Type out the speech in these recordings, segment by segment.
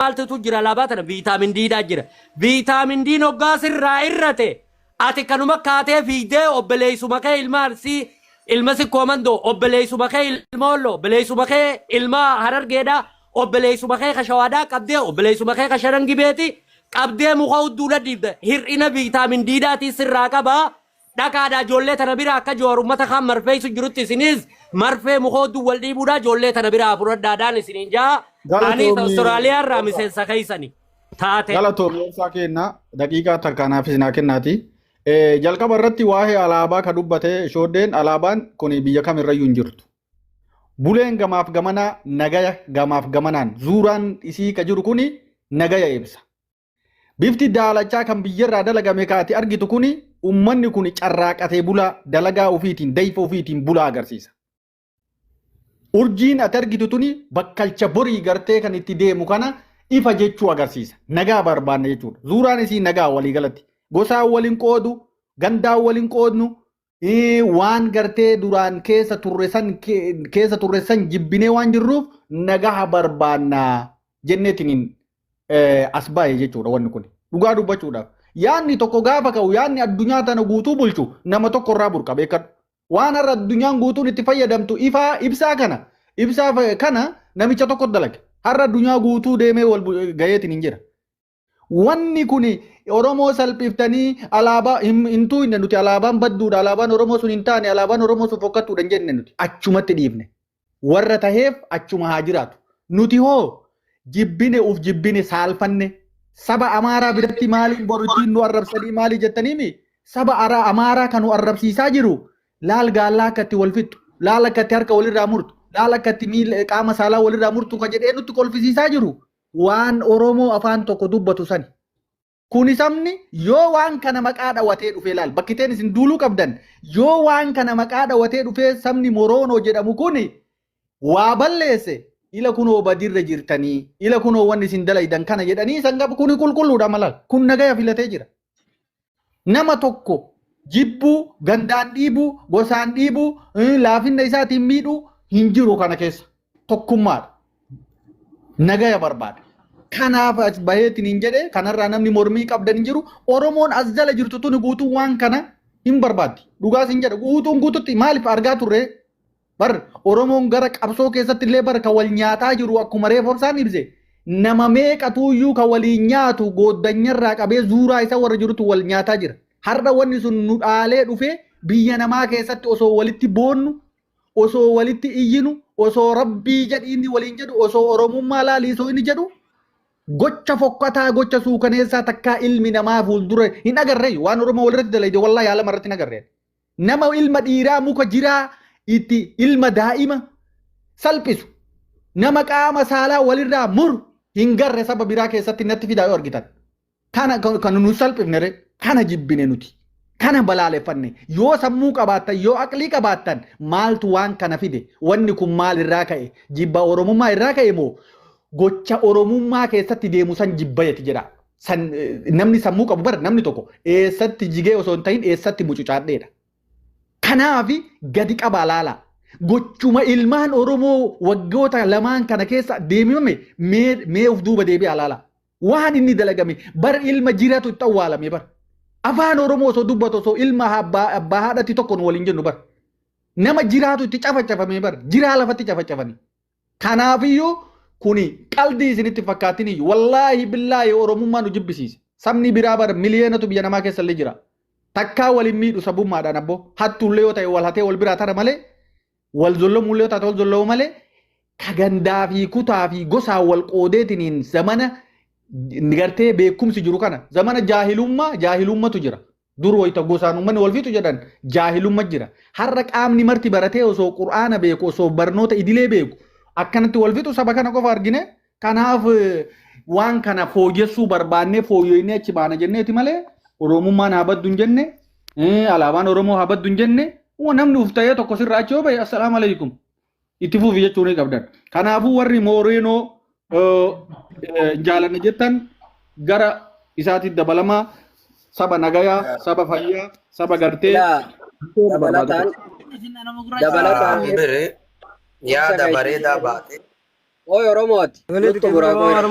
maaltu jira labaatana viitaamin D dha jira viitaamin D noggaa sirraa irrate ati kanuma kaatee fiidee obboleessuma kee ilma arsii ilma si koomandoo obboleessuma kee ilma ollo obboleessuma kee ilma harargeedha obboleessuma kee kashawaadhaa qabdee obboleessuma kee kasharangibeeti qabdee muka udduudha dhiibda hir'ina viitaamin D dhaatii sirraa qabaa dhaqaadhaa ijoollee tana biraa akka joorummata kan marfeessu jirutti isinis marfee muka udduu wal dhiibuudha ijoollee tana biraa fudhadhaadhaan isiniin jaa anis Awustiraaliyaa irraa miseensa keessani taate. Galatoomsaa kenna daqiiqaa tarkaanaaf isinaa kennaati. Jalqaba irratti waa'ee alaabaa ka dubbate shooddeen alaabaan kun biyya kamirrayyuu hin jirtu. Buleen gamaaf gamanaa nagaya gamaaf gamanaan zuuraan isii ka jiru kuni nagaya ibsa. Bifti daalachaa kan biyyarraa dalagame kaati argitu kuni ummanni kun carraaqatee bulaa dalagaa ofiitiin dayfa ofiitiin bulaa agarsiisa. Urjiin ati argitu tuni bakkalcha borii gartee kan itti deemu kana ifa jechuu agarsiisa. Nagaa barbaanna jechuudha. Zuuraan isii nagaa walii galatti. Gosaan waliin qoodu, gandaan waliin qoodnu, waan gartee duraan keessa turre san jibbinee waan jirruuf nagaa barbaanna jenneetiin as baay'ee jechuudha wanni kun. Dhugaa dubbachuudhaaf. Yaanni tokko gaafa ka'u yaanni addunyaa tana guutuu bulchu nama tokko irraa burqa beekadhu. Waan har'a addunyaan guutuun itti fayyadamtu ibsaa kana namicha tokko dalage. Har'a addunyaa guutuu deemee wal gaheetiin hin jira. Wanni kun Oromoo salphiftanii alaabaa hintuu hin nuti alaabaan badduudha alaabaan Oromoo sun hin taane alaabaan Oromoo sun fokkattuudha hin jenne nuti achumatti dhiifne. Warra taheef achuma haa jiraatu. Nuti hoo jibbine saalfanne saba Amaaraa biratti maaliin borutiin nu arrabsanii maalii jettaniimi saba Amaaraa kan nu arrabsiisaa jiru laal gaallaa akkatti wal fixxu laal akkatti harka walirraa murtu laal akkatti qaama saalaa walirraa murtu ka jedhee nutti kolfisiisaa jiru waan Oromoo afaan tokko dubbatu sani. Kuni sabni yoo waan kana maqaa dhawatee dhufee laal bakkiteen isin duuluu qabdan yoo waan kana maqaa dhawatee dhufee sabni Moroonoo jedhamu kuni waa balleesse ila kunoo badirra jirtanii ila kunoo wanni isin dalaydan kana jedhanii sangab kuni qulqulluudha malal kun nagaya filatee jira. Nama tokko jibbuu gandaan dhiibuu gosaan dhiibuu laafinna isaatiin miidhuu hin jiru kana keessa tokkummaadha. Nagaya barbaada. Kanaaf as baheetiin hin jedhe kanarraa namni mormii qabdan hin jiru Oromoon as jala jirtu tuni guutuu waan kana hin barbaaddi. Dhugaas hin jedhe guututti maaliif argaa turre bar Oromoon gara qabsoo keessatti illee bar ka wal nyaataa jiru akkuma reefobsaan ibse nama meeqatuuyyuu ka waliin nyaatu gooddanyarraa qabee zuuraa isa warra jirutu wal nyaataa jira. Har'a wanni sun nu dhaalee dhufe biyya namaa keessatti osoo walitti boonnu osoo walitti iyyinu osoo rabbii jedhiinni waliin jedhu osoo Oromummaa laaliisoo inni jedhu gocha fokkataa gocha suukaneessaa takkaa ilmi namaa fuuldura hin agarre waan Oromoo walirratti dalayde wallahi haala marratti hin agarre. Nama ilma dhiiraa muka jiraa itti ilma daa'ima salphisu nama qaama saalaa walirraa muru hin garre saba biraa keessatti natti fidaa yoo argitan. Kana nu salphifne kana jibbine nuti. Kana balaaleffanne yoo sammuu qabaattan yoo aqlii qabaattan maaltu waan kana fide wanni kun maal irraa ka'e jibba Oromummaa irraa ka'e moo gocha Oromummaa keessatti deemu san jibbayeti jedha. Namni sammuu qabu bara namni tokko eessatti jigee osoo hin ta'in eessatti mucucaadheedha. Kanaaf gadi qabaa laala. Gochuma ilmaan Oromoo waggoota lamaan kana keessa deemame mee of duuba deebi'aa laala. Waan inni dalagame bar ilma jiraatu itti awwaalame bar. Afaan Oromoo osoo dubbatu osoo ilma abbaa haadhatti tokkoon waliin jennu bar. Nama jiraatu itti cafacafame bar. Jiraa lafatti cafacafani. Kanaafiyyuu kuni qalbii isinitti fakkaatiniyyuu wallaahi billaahi Oromummaa nu jibbisiise. Sabni biraa bar miliyoonatu biyya namaa keessa illee jira. Takkaa waliin miidhu sabummaadhaan abbo hattullee yoo ta'e wal hatee wal biraa tara malee wal zollomullee yoo taate wal zollomuu malee ka gandaa fi kutaa fi gosaan wal qoodeetiniin zamana gartee beekumsi jiru kana zamana jaahilummatu jira. Dur wayita gosaan uummanni wal fixu jedhan jaahilumma jira. Har'a qaamni marti baratee osoo Qur'aana beeku osoo barnoota idilee beeku akkanatti wal fixu saba kana qofa argine kanaaf waan kana fooyyessuu barbaannee fooyyooyinee achi baana jenneeti malee Oromummaan haa baddu hin jenne alaabaan Oromoo haa baddu hin jenne namni uftayee tokko sirraa achi yoo bahe assalaamu alaikum itti fufi jechuu ni qabdan. Kanaafuu warri Mooreenoo jaalanne jettan gara isaatti dabalamaa saba nagayaa saba fayyaa saba gartee dabalataan yaada bareedaa baate Oi Oromooti. Nuttu buraagoodha.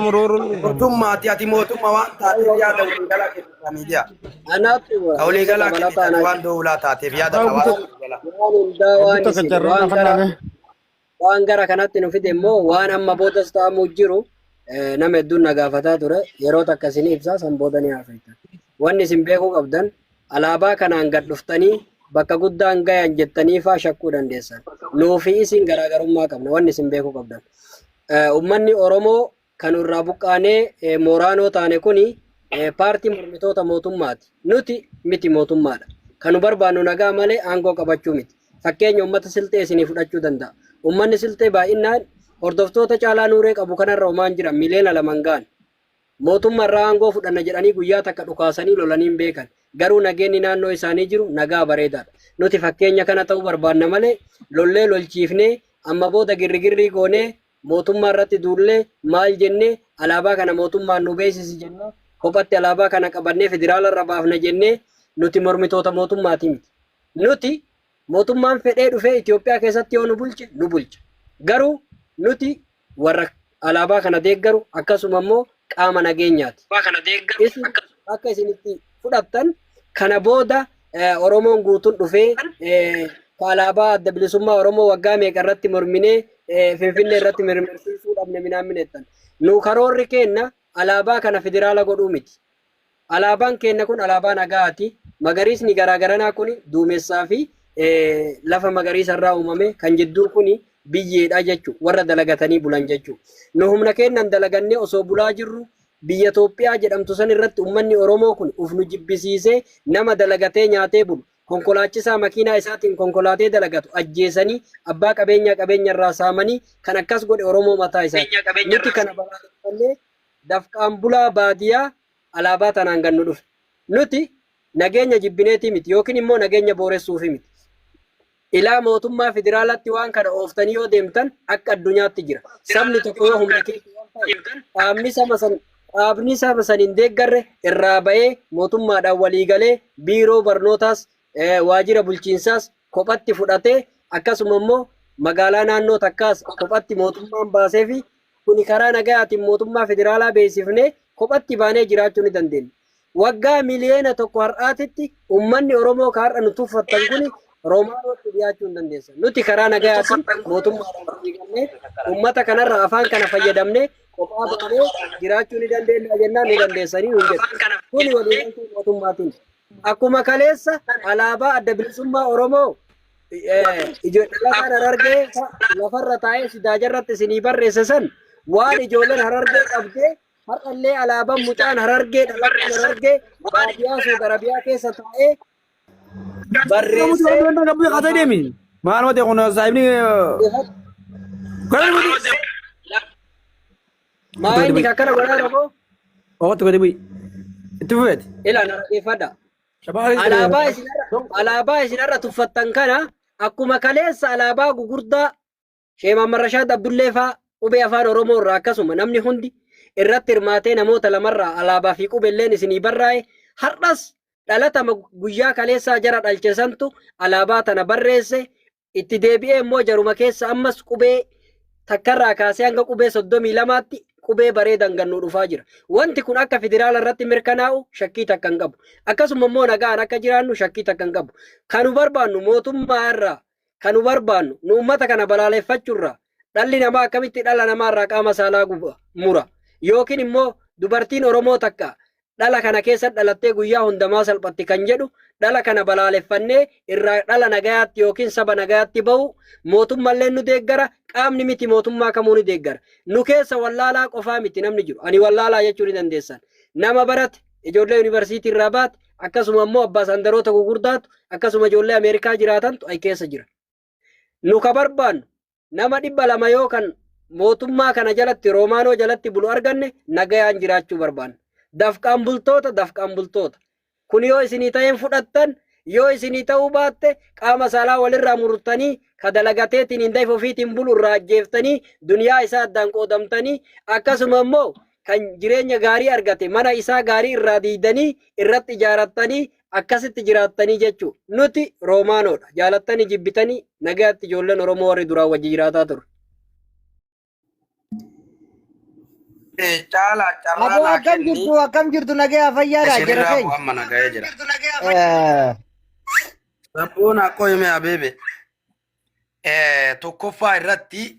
Mootummaati ati mootummaa waan taateef yaada waliigalaa kennitaa miidiyaa. Anaatti Ka waliigalaa kennitaa waan doolaa taateef yaada hawaasa waliigalaa. waan hundaa waan isin waan gara kanatti nu fide immoo waan amma boodas ta'amuu jiru nama hedduun na gaafataa ture yeroo takka isin ibsaa san booda ni haafaytan. Wanni isin beekuu qabdan alaabaa kanaan gad dhuftanii bakka guddaan gayan jettanii faa shakkuu dandeessan. Nuufi isin garaagarummaa qabna wanni isin beekuu qabdan. Ummanni Oromoo kan irraa buqqaanee mooraanoo taane kuni paartii mormitoota mootummaati. Nuti miti mootummaadha. Kan nu barbaannu nagaa malee aangoo qabachuu miti. Fakkeenya uummata siltee isinii fudhachuu danda'a. Uummanni siltee baay'inaan hordoftoota caalaa nuuree qabu kanarra homaan jiran miliyoona lamaan ga'an. Mootummaa irraa aangoo fudhanna jedhanii guyyaa takka dhukaasanii lolaniin beekan. Garuu nageenyi naannoo isaanii jiru nagaa bareedaadha. Nuti fakkeenya kana ta'uu barbaanna malee lollee lolchiifnee amma booda girrigirrii goonee mootummaa irratti duullee maal jennee alaabaa kana mootummaan nu beeksisi jennee kophatti alaabaa kana qabannee federaala irra baafna jennee nuti mormitoota mootummaati miti. Nuti mootummaan fedhee dhufee Itoophiyaa keessatti yoo nu bulche nu bulcha. Garuu nuti warra alaabaa kana deeggaru akkasuma immoo qaama nageenyaati. Akka isinitti fudhattan kana booda Oromoon guutuun dhufee alaabaa adda bilisummaa Oromoo waggaa meeqa irratti morminee Finfinnee irratti mirmirsiisuu dhabne minaan minettan. Nu karoorri keenna alaabaa kana federaala godhuu miti. Alaabaan keenna kun alaabaa nagaati. Magariisni garaagaranaa kun duumessaa fi lafa magariisa irraa uumame kan jidduu kun biyyeedha jechuudha. Warra dalagatanii bulan jechuudha. Nu humna keennan dalagannee osoo bulaa jirru biyya Itoophiyaa jedhamtu san irratti uummanni Oromoo kun uf nu jibbisiisee nama dalagatee nyaatee bulu. Konkolaachisaa makiinaa isaatiin konkolaatee dalagatu ajjeesanii abbaa qabeenya irraa saamanii kan akkas godhe Oromoo mataa isaati. Nuti kana balaaleffannee dafqaan bulaa baadiyaa alaabaa tanaan gannu dhufe. Nuti nageenya jibbineetii miti yookiin immoo nageenya booressuufi miti. Ilaa mootummaa federaalaatti waan kana ooftanii yoo deemtan akka addunyaatti jira. Sabni tokko yoo humna keessa dhaabni saba san hin deeggarre irraa ba'ee mootummaadhaan waliigalee biiroo barnootaas waajjira bulchiinsaas kophatti fudhatee akkasuma immoo magaalaa naannoo takkaas kophatti mootummaan baasee fi kuni karaa nagayaatiin mootummaa federaalaa beeksifnee kophatti baanee jiraachuu ni dandeenya. Waggaa miliyoona tokko har'aatitti uummanni Oromoo ka har'a nu tuffattan kuni Roomaanootti dhiyaachuu hin dandeessan. Nuti karaa nagayaatiin mootummaadhaan waliigallee uummata kanarraa afaan kana fayyadamnee kophaa baanee jiraachuu ni dandeenya jennaan ni dandeessanii hin jedhu. Kuni waliigaltuu mootummaatiin. Akkuma kaleessa alaabaa adda bilisummaa Oromoo ijoollee Harargee lafarra taa'ee sidaajarratti isinii barreesse san waan ijoolleen Harargee qabdee har'allee alaabaan mucaan Harargee dhalattuu Harargee baadiyyaa Suudi Arabiyaa keessa taa'ee barreessee maal wate kun saayibni maa inni akkana godhaa raboo ooti gadi bu'i itti fufeeti ilaan dhaggeeffadha. Alaabaa isinarra tuffattan kana akkuma kaleessa alaabaa gugurdaa Sheekh Mahammad Rashaad Abdullee faa qubee afaan Oromoo irraa akkasuma namni hundi irratti hirmaatee namoota lamarraa alaabaa fi qubeelleen isinii barraa'e har'as dhalatama guyyaa kaleessaa jara dhalchesantu alaabaa tana barreesse itti deebi'ee immoo jaruma keessa ammas qubee takkarraa kaasee hanga qubee 32tti qubee bareedan gannuu dhufaa jira. Wanti kun akka federaala irratti mirkanaa'u shakkii takka hin qabu. Akkasuma immoo nagaan akka jiraannu shakkii takka hin qabu. Kanu barbaannu mootummaa irraa kanu barbaannu nu uummata kana balaaleffachuurraa dhalli namaa akkamitti dhala namaa irraa qaama saalaa mura yookiin immoo dubartiin Oromoo takka dhala kana keessa dhalattee guyyaa hundamaa salphatti kan jedhu dhala kana balaaleffannee irraa dhala nagayaatti yookiin saba nagayaatti bahu mootummallee nu deeggara qaamni miti mootummaa kamuu ni deeggara. Nu keessa wallaalaa qofaa miti namni jiru. Ani wallaalaa jechuu ni dandeessan. Nama barate ijoollee yuunivarsiitii irraa baate akkasuma immoo abbaa sandaroota gugurdaatu akkasuma ijoollee Ameerikaa jiraatantu ay keessa jira. Nu ka barbaannu nama 200 yoo kan mootummaa kana jalatti Roomaanoo jalatti bulu arganne nagayaan jiraachuu barbaanna. Dafqaan bultoota. Kun yoo isinii ta'een fudhattan yoo isinii ta'uu baatte qaama saalaa walirraa murtanii ka dalagateetiin hin dayf ofiitiin bulu irraa ajjeeftanii duniyaa isaa addaan qoodamtanii akkasuma immoo kan jireenya gaarii argate mana isaa gaarii irraa diidanii irratti ijaarattanii akkasitti jiraattanii jechuudha. Nuti Roomaanoodha. Jaalattanii jibbitanii nagaatti ijoolleen Oromoo warri duraan wajji jiraataa ture. Chala Abo carrara akkam jirtu nagaya fayyaadha jara Isinirraa keenya. bu'amma nagaya jira. Rabbuun akkoo hime abeebe. Tokkoffaa irratti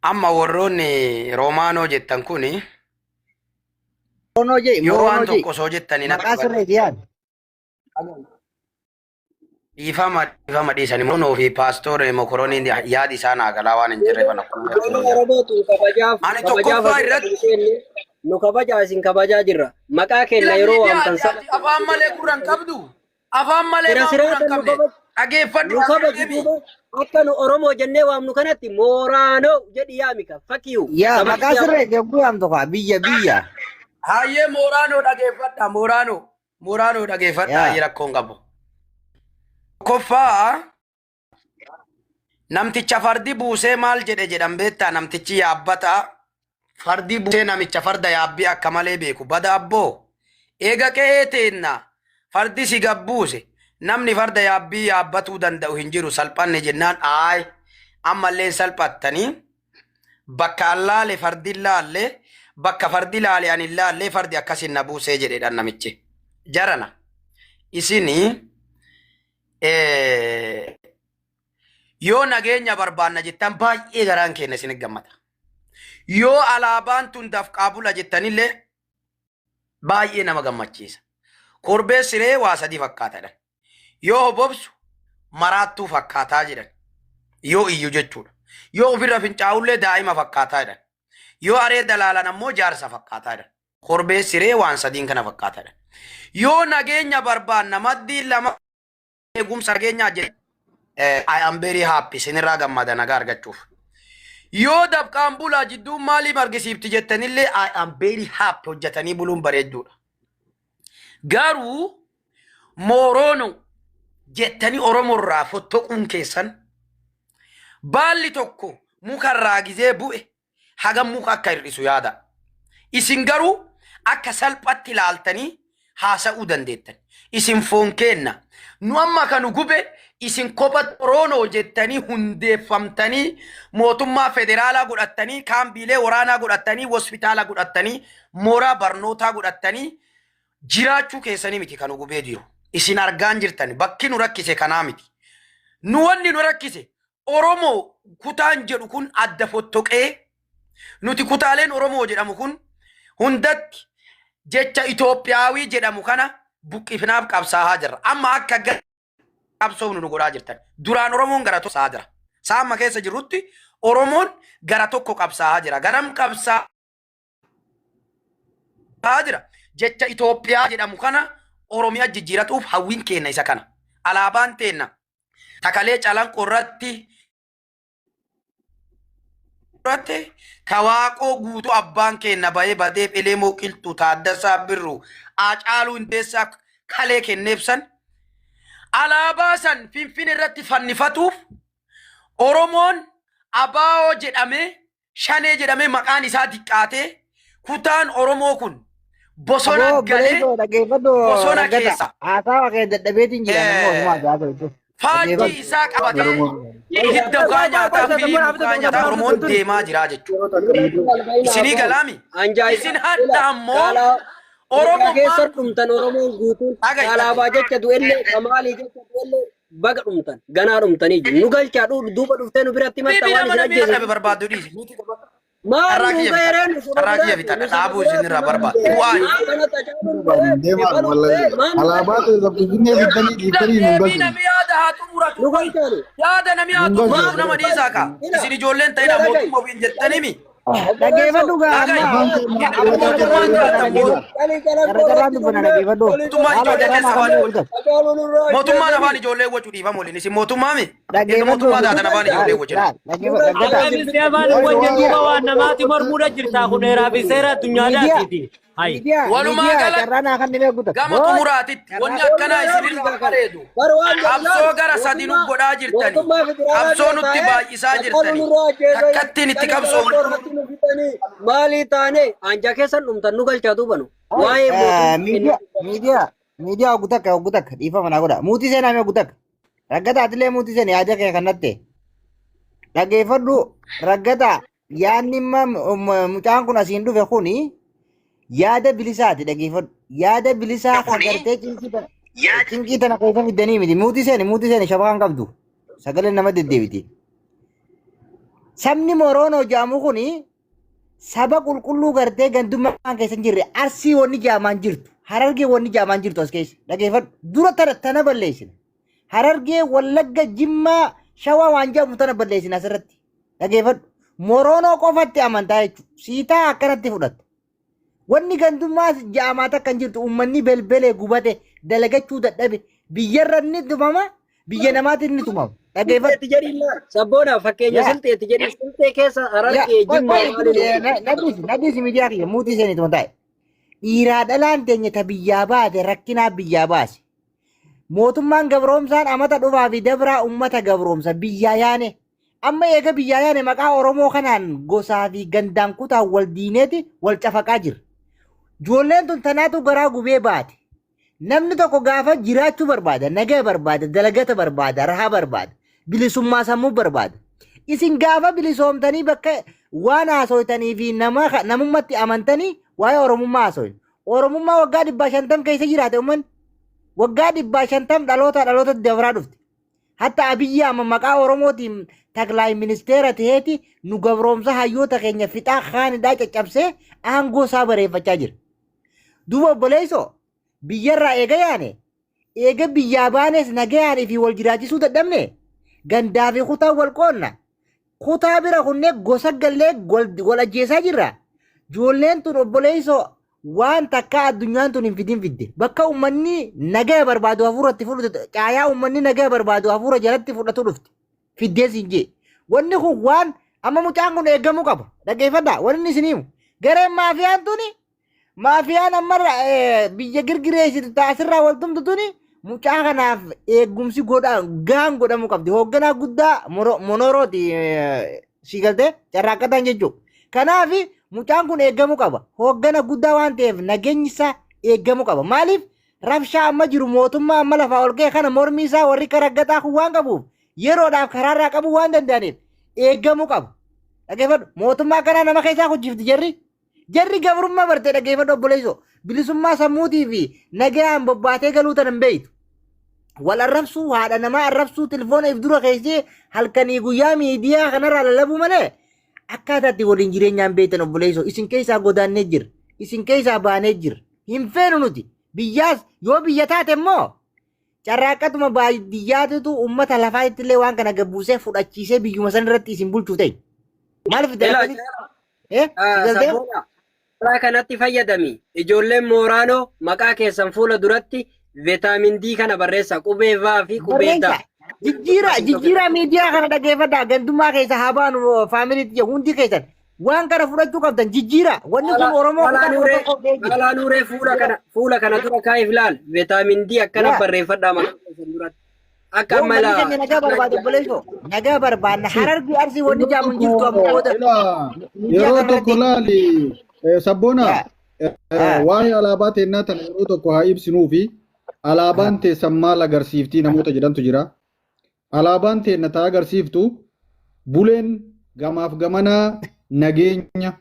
amma warroonni Roomaanoo jettan kuni Moronoo je, yoo waan moronoo je. tokko soo jettanii natti Maqaa sirreeti yaad. dhiifama dhiisanii Moronoo fi paastoor Mokoroniin yaadi isaan haagalaa waan hin jirre kana Oromootu kabajaaf Ani tokkoffaa irratti nu kabajaa isin kabajaa jirra. Maqaa keenya yeroo waamtan afaan malee gurra hin qabdu. Afaan malee Sira gurra hin siraatan nu qabne. Dhageeffadhu. nu kabaju duuba akka nu Oromoo jennee waamnu kanatti Mooraanoo jedhi yaamika fakkiyu. Yaa maqaa sirreeti yogguu yaamtu kaa biyya. Hayyee Mooraanoo dhageeffadha. Mooraanoo dhageeffadha. Yaa. Hayyee rakkoon qabu. Tokkoffaa namticha fardi buusee maal jedhe jedhan beektaa namtichi yaabbataa fardi buusee namicha farda yaabbii akka malee beeku bada abboo eega qe'ee teenna fardi si gabbuuse namni farda yaabbii yaabbatuu danda'u hin jiru salphanne jennaan aay ammallee salphattanii bakka allaale fardi laalle bakka fardi laale ani laalle fardi akkasin na buusee jedhedhan namichi jarana isinii yoo nageenya barbaanna jettan baay'ee garaan keenya isin gammata. Yoo alaabaan tun dafqaa bula jettanillee baay'ee nama gammachiisa. Korbee siree waa sadii fakkaatadha. Yoo hobobsu maraattuu fakkaataa jedhan. Yoo iyyu jechuudha. Yoo ofirra fincaa'ullee daa'ima fakkaataa jedhan. Yoo aree dalaalan ammoo jaarsa fakkaataa jedhan. Korbee siree waan sadiin kana fakkaatadha. Yoo nageenya barbaanna maddiin lama eegumsa nageenyaa jedhan. I am very happy sinirraa gammada nagaa argachuuf. Yoo dafqaan bulaa jidduu maaliif argisiifti jettanillee I am very happy hojjetanii buluun bareedduudha. Garuu Mooroonoo jettanii Oromoorraa fottoquun keessan baalli tokko mukarraa gizee bu'e hagam muka akka hir'isu yaada. Isin garuu akka salphatti ilaaltanii haasa'uu dandeettan. Isin foon kenna. Nu amma kanu gube isin kopha Oromoo jettanii hundeeffamtanii mootummaa federaalaa godhattanii kaambiilee waraanaa godhattanii hospitaala godhattanii mooraa barnootaa godhattanii jiraachuu keessanii miti kanu gubee jiru. Isin argaan jirtan bakki nu rakkise kanaa miti. Nu wanni nu rakkise Oromoo kutaan jedhu kun adda fottoqee nuti kutaaleen Oromoo jedhamu kun hundatti jecha Itoophiyaawii jedhamu kana buqqifnaaf qabsaa'aa jirra. Amma akka qabsoofnu nu godhaa jirtan. Duraan Oromoon gara tokko qabsaa'aa jira. Saamma keessa jirrutti Oromoon gara tokko qabsaa'aa jira. Garam qabsaa'aa jira. Jecha Itoophiyaa jedhamu kana Oromiyaa jijjiiratuuf hawwiin keenya isa kana. Alaabaan teenna takalee calanqoo irratti tawaaqoo guutuu abbaan keenya bahee badee Elemoo Qilxuu Taaddasaa Birruu Haacaaluu Hundeessaa kalee kenneefsan alaabaa san Finfinnee irratti fannifatuuf Oromoon Abaawoo jedhamee Shanee jedhamee maqaan isaa diqqaatee kutaan Oromoo kun bosona galee bosona keessa Haasawa kee dadhabeetiin jedhamu. faajjii isaa qabatee hidda bu'aa nyaataa fi bu'aa nyaataa Oromoon deemaa jira jechuudha. Isinii galaami. Isin hadda ammoo Oromoo keessa dhumtan Oromoon guutuun alaabaa jecha du'ellee kamaalii jecha du'ellee baga dhumtan ganaa dhumtanii jiru. Nu galchaa duuba dhuftee nu biratti matta waan isin ajjeesan. barbaadu dhiisi. Maal nu gahereen Arraakiyya bitadha dhaabuu isinirraa barbaadu. Alaabaa keessa Finfinnee fidanii dhiiftanii nu galchu. Namni yaada haa xumuratu. Yaada namni haa xumuratu nama dhiisaa ka. Isin ijoolleen ta'ina mootummaa ofiin jettaniimi. Dhaggeeffadhu gaa mootummaan afaan ijoollee wachuu dhiifama waliin isin mootummaami. Mootummaa taatan afaan ijoollee wachudha. Akkamitti afaan wajjin duuba waan namaatti mormuudha jirta kun heeraa fi seera addunyaadhaati. Walumaa galatti gama xumuraatitti wanni akkanaa isinirraa bareedu qabsoo gara sadi nu godhaa jirtani qabsoo nutti baay'isaa jirtani takkattiin itti qabsoo maalii taane anja keessan dhumtan nu galchaa duubanu waa'ee miidiyaa oggu takka dhiifama naa godha muutii seenaa oggu takka raggataatilee muutii seenaa yaada kee kannatte dhaggeeffadhu raggataa yaadni mucaan kun asiin dhufe kuni yaada bilisaati dhaggeeffadhu. Yaada bilisaa agartee cinkii tana keessa fiddanii miti. Muutii seeni shabaan qabdu. Sagaleen nama deddeebiti. Sabni Moroonoo jaamu kuni saba qulqulluu gartee gandummaan keessa hin jirre arsii wanni jaamaan jirtu. Harargee wanni jaamaan jirtu as keessa. Dhaggeeffadhu. Dura tana balleessina. Harargee Wallagga Jimmaa Shawaa waan jaamu tana balleessina asirratti. Dhaggeeffadhu. Moroonoo qofatti amantaa jechuudha. Siitaa akkanatti fudhatte. Wanni gandummaa jaamaa takka hin jirtu uummanni belbelee gubate dalagachuu dadhabe biyyarra inni tumama biyya namaatti inni tumama. Dhaggeeffatti jedhilla sabboona fakkeenya silteetti jedhi siltee keessa Harargee Jimmaa nadhiisi miidiyaa kiyya muutii seenitu taa'e. Dhiiraa dhalaan teenya ta biyyaa baate rakkinaa biyyaa baase. Mootummaan gabroomsaan amata dhufaa fi dabraa uummata gabroomsa biyyaa yaane. Amma eega biyyaa yaane maqaa Oromoo kanaan gosaa fi gandaan kutaa wal diineeti wal cafaqaa jira. Ijoolleen tun tanaatu garaa gubee baate. Namni tokko gaafa jiraachuu barbaada, nagaa barbaada, dalagata barbaada, rahaa barbaada, bilisummaa sammuu barbaada. Isin gaafa bilisoomtanii bakka waan haasoytanii fi namummatti amantanii waa'ee Oromummaa haasoyin. Oromummaa waggaa 150 keessa jiraate uummanni. Waggaa 150 dhaloota dabraa dhufte. Hatta Abiyyi amma maqaa Oromootiin taklaay ministeera ta'eeti nu gabroomsa hayyoota keenya fixaa kaanidhaa caccabsee aangoo isaa bareeffachaa jira. Duuba obboleessoo biyyarraa eega biyyaa baanes nagayaanii fi wal jiraachisuu dadhabne gandaa fi kutaa wal qoonna. Kutaa bira kunneen gosa gallee wal ajjeesaa jirra. Ijoolleen tun obboleessoo waan takka addunyaan tun hin fidde. Bakka uummanni nagaa barbaadu hafuuratti fudhatu caayaa uummanni nagaa barbaadu hafuura jalatti fudhatu dhufte. Fiddee siin jee. Wanni kun waan amma mucaan kun eegamuu qaba. Dhaggeeffadhaa wanni isin himu. Gareen maafiyaan tuni maafiyaan ammarra biyya girgireessitu taasirraa waltumtu tuni mucaa kanaaf eegumsi gaan godhamuu qabdi. Hoogganaa guddaa monorooti si galtee carraaqqatan jechuudha. Kanaaf mucaan kun eegamuu qaba. Hooggana guddaa waan ta'eef nageenyi isaa eegamuu qaba. Maaliif rabshaa amma jiru mootummaa amma lafaa ol ka'e kana mormi isaa warri karaggataa kun waan qabuuf yeroodhaaf karaarraa qabu waan danda'aniif eegamuu qaba. Dhaggeeffadhu mootummaa kanaa nama keessaa hojjifti jarri gabrummaa bartee dhaggeeffadhu obboleessoo bilisummaa sammuutii fi nagaan bobbaatee galuu tan hin beeytu. Wal arrabsuu haadha namaa arrabsuu telefoona if dura keessee halkanii guyyaa miidiyaa kanarraa lallabuu malee akkaataatti waliin jireenyaan beektan obboleessoo isin keessaa godaannee jira isin keessaa baanee jira hin feenu nuti biyyaas yoo biyya taate immoo carraaqqatuma baadiyyaatitu uummata lafaa ittillee waan kana gabbuusee fudhachiisee biyyuma san irratti isin bulchuu ta'e. Maaliif dalaganii? Suuraa kanatti fayyadami. Ijoolleen Mooraanoo maqaa keessan fuula duratti Vitaamin D kana barreessa qubee V fi qubee D. Jijjiira miidiyaa kana dhaggeeffadhaa gandummaa keessa haa baanu faamiliitti hundi keessan waan kana fudhachuu qabdan jijjiira. Wanni kun Oromoo Alaanuuree fuula kana dura kaa'eef ilaal. Vitaamin D akkana barreeffadhaa maqaa keessan duratti. Akka mala. Nagaa barbaadu obboleessoo. Nagaa barbaadna. Harargee arsii wanni jaamun jirtu amma booda. Yeroo tokko laali sabboona waa'ee alaabaa teennaa tana yeroo tokko haa ibsinuu fi alaabaan teessan maal agarsiiftii namoota jedhantu jira. Alaabaan teenna taa agarsiiftu buleen gamaaf gamanaa nageenya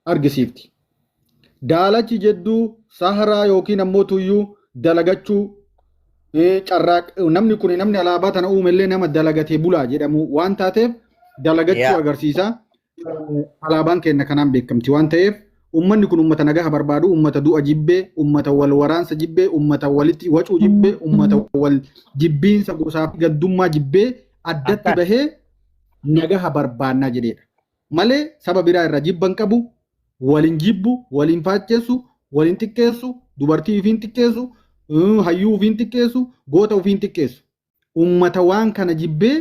argisiifti. Daalachi jedduu saharaa yookiin ammoo tuyyuu dalagachuu namni kun namni alaabaa tana uumellee nama dalagatee bulaa jedhamu waan taateef dalagachuu agarsiisa. Alaabaan keenya kanaan beekamti waan ta'eef ummanni kun ummata nagaa barbaadu ummata du'a jibbee ummata wal waraansa jibbee ummata walitti wacuu jibbee ummata wal jibbiinsa gosaa fi gaddummaa jibbee addatti bahee nagaa barbaannaa jedheedha. Malee saba biraa irraa jibban qabu waliin jibbu waliin faacceessu waliin xiqqeessu dubartii ofiin xiqqeessu hayyuu ofiin xiqqeessu goota ofiin xiqqeessu ummata waan kana jibbee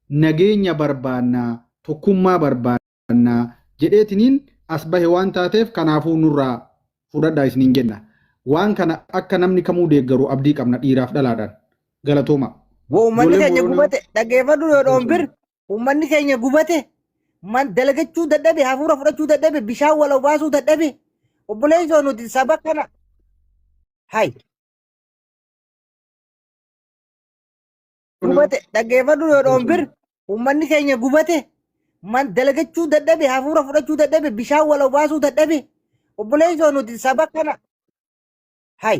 nageenya barbaannaa tokkummaa barbaannaa jedheetiniin as bahe waan taateef kanaafuu nurraa fudhadhaa isiniin jenna. Waan kana akka namni kamuu deeggaru abdii qabna dhiiraaf dhalaadhaan galatooma. Uummanni keenya gubate dhaggeeffadhu yoo dhoon uummanni keenya gubate dalagachuu dadhabe hafuura fudhachuu dadhabe bishaan wal obaasuu dadhabe obboleessoo nuti saba kana hai gubate dhaggeeffadhu yoo dhoon uummanni keenya gubate man dalagachuu dadhabe hafuura fudhachuu dadhabe bishaan wal obaasuu dadhabe obboleessoo nuti saba kana hay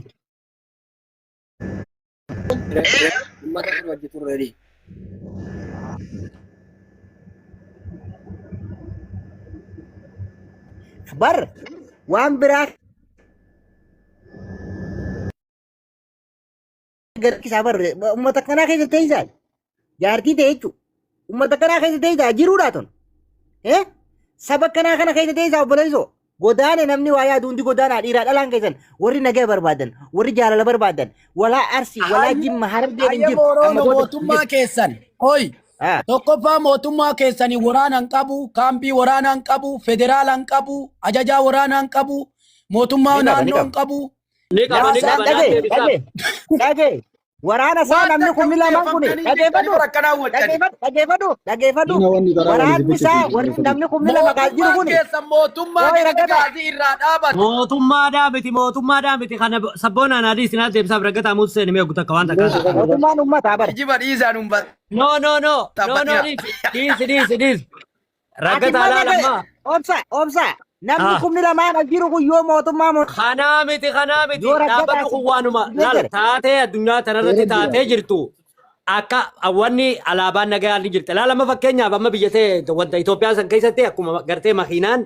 Ummata kana wajji turreedhi. bar waan biraa garkisaa bar ummata kanaa keessa teessaa jaartii ta'e jechuudha. Ummata kanaa keessa teessaa jiruudha ton. Saba kanaa kana keessa teessaa obboleessoo. Godaane namni waa yaadu hundi godaanaa dhiiraa dhalaan keessan warri nagaa barbaadan warri jaalala barbaadan walaa arsii walaa jimma harargeen hin jiru. Mootummaa keessan hoy tokkoffaa mootummaa keessanii waraanaan qabu kaambii waraanaan qabu federaalaan qabu ajajaa waraanaan qabu mootummaa naannoon qabu. Dhagee waraana isaa namni kun lamaan kun dhageeffadhu waraanni isaa warri namni kun lama gaa jiru kun mootummaadhaa miti kana sabboonaan adii isin deebisaaf raggataa muutu seeni mee guutakka waan takkaa mootummaan ummataa bara jiba dhiisaan umbat no dhiisi raggataa laalammaa obsa namni kun lamaan jiru kun yoo mootummaa kanaa miti dhaabbatu kun waanuma laal taatee addunyaa tanarratti taatee jirtu akka wanni alaabaan nagaa ni jirti laalama fakkeenyaaf amma biyya ta'e wanta Itoophiyaa san keessatti akkuma gartee makiinaan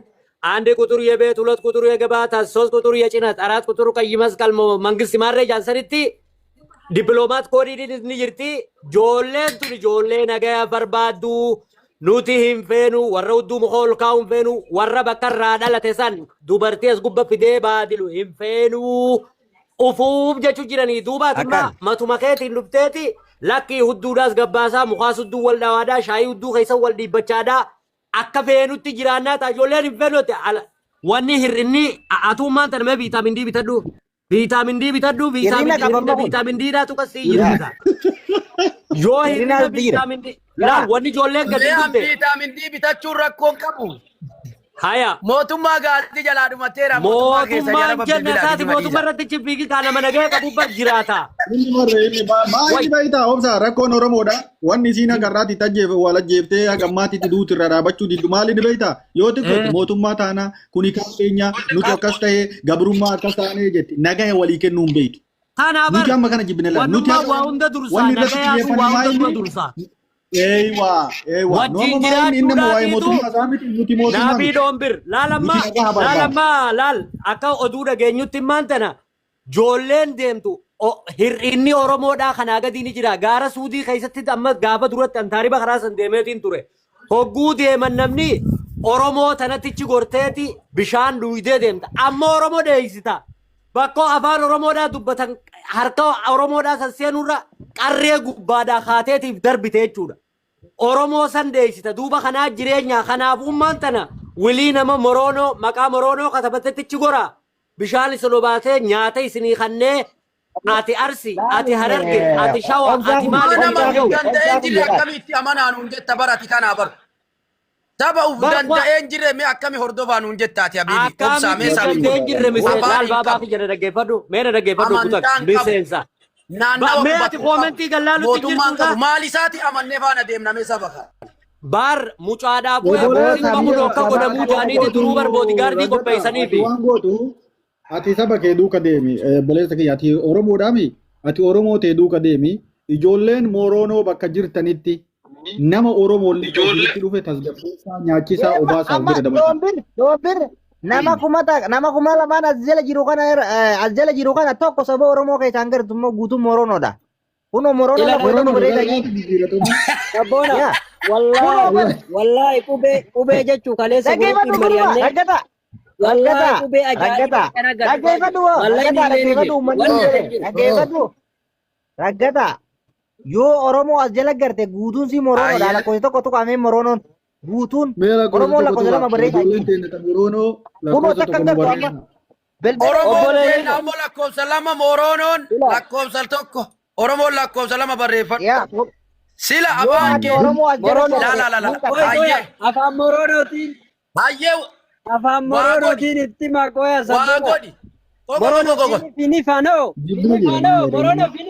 አንድ ቁጥር የቤት ሁለት ቁጥር የገባታ ሶስት ቁጥር የጭነት አራት ቁጥር ቀይ መስቀል መንግስት ማረጃ ሰሪቲ ዲፕሎማት ኮሪዲን ንጅርቲ ጆሌን ቱን ጆሌ ነገ በርባዱ ኑቲ ሂንፌኑ ወረውዱ ሙኾል ካውን ፌኑ ወረ በከራ ዳለተሳን ዱበርቴስ ጉበ ፊዴ ባዲሉ ሂንፌኑ ኡፉብ ጀቹ ጅረኒ ዱባትማ መቱመከት ንብቴቲ ለኪ ሁዱዳስ ገባሳ ሙኻስ ሁዱ ወልዳዋዳ ሻይ ሁዱ ከይሰ ወልዲ በቻዳ akka feenutti jiraannaa ta'a ijoolleen hin feenutti wanni hir'inni atummaan taname viitaamin D bitadhu viitaamin D dhaatu qasii jirta yoo hir'ina viitaamin D laal wanni ijoolleen gadi dhufte viitaamin D bitachuun rakkoon qabu haya mootummaa gaazii jalaa dhumateera mootummaan jennataati mootummaa irratti chifiigi kaana managee qabuuba jiraata. Maali baay'ita obsa rakkoon Oromoodha wanni isiin agarraatti tajjeef wala jeeftee hagammaatti duuti irra dhaabachuu diddu maali ni baay'ita yoo xiqqootti mootummaa taana kuni kan keenya nuti akkas ta'e gabrummaa akkas taanee jetti nagaya walii kennuu hin beektu. Kanaafuu nuti amma kana jibbine laata nuti waa hunda dursaa nagayaa waa hunda dursaa. Eewa wajjin jiraachuu naabii doombir laal akka oduu dhageenyutti maantana joolleen deemtu hir'inni Oromoodhaa kanaa gadi ni jira gaara Suudii keessatti amma gaafa duratti antaariba karaa san deemeetiin ture hogguu deeman namni Oromoo tanattichi gorteeti bishaan dhuydee deemta amma Oromoo dheeysita bakka afaan Oromoodhaa dubbatan harka Oromoodhaa san seenurra qarree gubbaadhaa kaateetiif darbite jechuudha. Oromoo san deeysita duuba kanaa jireenya kanaaf ummaan tana wilii nama Moroonoo maqaa Moroonoo katabatettichi gora bishaan isin obaasee nyaata isinii kannee ati Arsi ati Hararge ati Shawa ati maali danda'een jirre akkamitti amanaa nuun jetta barati kanaa bar saba uf danda'een jirre mee akkami hordofaa nuun jettaati habiibi obsaa mee sabii danda'een jirre miseen laal baabaa fi jedha dhaggeeffadhu meena dhaggeeffadhu kutak miseensa meeti koomentii gallaalutti jirtuudha maal isaati amannee faana deemnamee saba kana baar mucaadhaa bu'ee bamuu akka godhamuu jaaniiti duruu barbooti gaardii qopheessaniifi. Ati saba kee duuka deemi boleessa kiyya ati Oromoodhaami ati Oromoo ta'e duuka deemi ijoolleen Moroonoo bakka jirtanitti nama Oromoo itti dhufe tasgabbeessaa nyaachisaa obaasaa bira dabalata. Nama kuma lamaan as jala jiru kana tokko saba Oromoo keessaan gartu immoo guutuu Moroonoodha. Kunoo Moroonoo bareeda Abboona wallaahi qubee jechuu kaleessa godhutti mari'annee wallahi qubee raggata yoo Oromoo as jala garte guutuun si Moroonoodha lakkoofsa tokko amee Moroonoon guutuun Oromoo lakkoofsa lama barreessa kunoo takka gartu amma Oromoon ammoo lakkoofsa lama Moroonoon lakkoofsa tokko Oromoon lakkoofsa lama barreeffadhu sila afaan kee afaan Moroonotiin afaan Moroonotiin itti maqooya waa godhi Moroono fini fanoo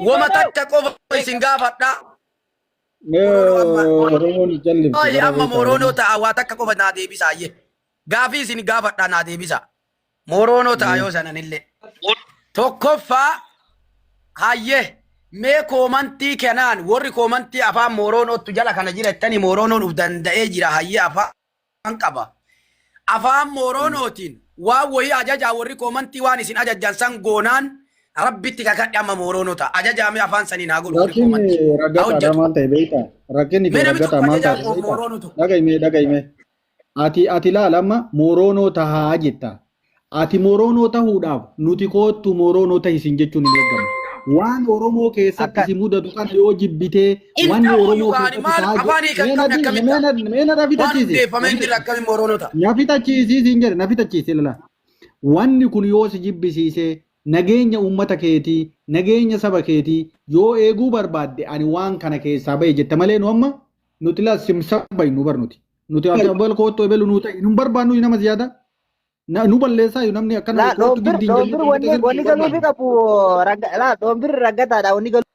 wama takka qofa isin gaafadha Oromoon jalli. Oye, amma Moroonoo ta'a waa takka qofa naa deebisaa yee. Gaafii isin gaafadhaa naa deebisa. Moroonoo ta'a yoo sananillee. Tokkoffaa hayyee mee koomantii kanaan warri koomantii afaan Moroonootu jala kana jira jettanii Moroonoon uf danda'ee jira hayyee afaan qaba. Afaan Moroonootiin waan wayii ajajaa warri koomantii waan isin ajajjan san goonaan rabbitti kakadhe amma Moroonoo ta'a. Ajajaamee afaan sanii naa godhu warri koomantii. Raggataa maal ta'e beektaa? Rakkinni kee raggataa maal ta'e beektaa? Dhagahime. Ati laala amma Moroonoo tahaa jetta. Ati Moroonoo tahuudhaaf nuti kootu Moroonoo tahisin jechuun hin eegamu. Waan Oromoo keessatti si mudatu kan yoo jibbitee waan Oromoo keessatti meena na fitachiise lala. Wanni kun yoo si jibbisiisee nageenya uummata keetii nageenya saba keetii yoo eeguu barbaadde ani waan kana keessaa bahe jette malee nu amma nuti la simsaba nu barnuti. Nuti abal kootu ebelu nu ta'e nu barbaannu nama ziyaada. Nu balleessaa yoo namni akkana doombir wanni galuu fi qabu doombir raggataadha wanni galuu.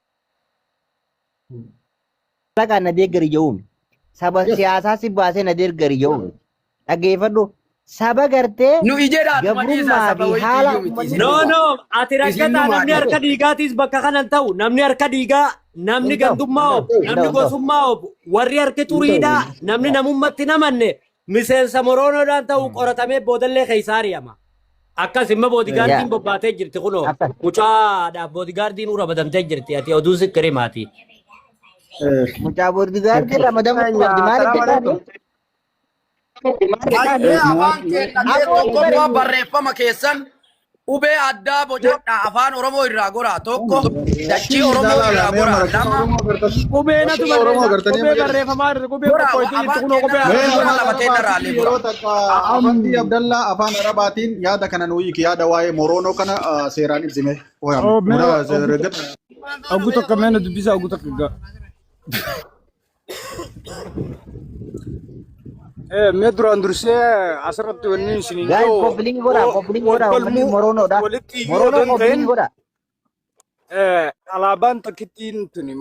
Ragaa na deeggari jedhuun saba siyaasaa si baasee na deeggari jedhuun dhaggeeffadhu saba gartee nu ijeedhaa gabrummaa fi haala No, ati rakkataa namni harka dhiigaatis bakka kanan ta'u namni harka dhiigaa namni gandummaa obu namni gosummaa obu warri harki xuriidhaa namni namummatti namanne miseensa Moroonoodhaan ta'u qoratamee boodallee keessaariyama. Akkas imma boodigaardiin bobbaatee jirti kunoo mucaadhaaf boodigaardiin ura badamtee jirti ati oduu sikkiri maati. mucaa boodigaardii ramadamuu qabdi maaliif jedhaani? Hayyee afaan keenyallee tokkoffaa barreeffama keessan ubee addaa bocadhaa afaan Oromoo irraa goraa tokko dachii Oromoo irraa goraa lama Qubee natu qubee barreeffamaa irra qubee tokko itti kunoo qubee Amantii Abdallaa afaan Arabaatiin yaada kana nuyi yaada waa'ee Moroonoo kana seeraan ibsime. Agu tokko meena dubbisa agu tokko gaa. Mee duraan dursee asirratti wanni isin Guys, koppiliin godha uummanni Moroonoodha. Moroonoon koppiliin godha. alaabaan takkittiin tuni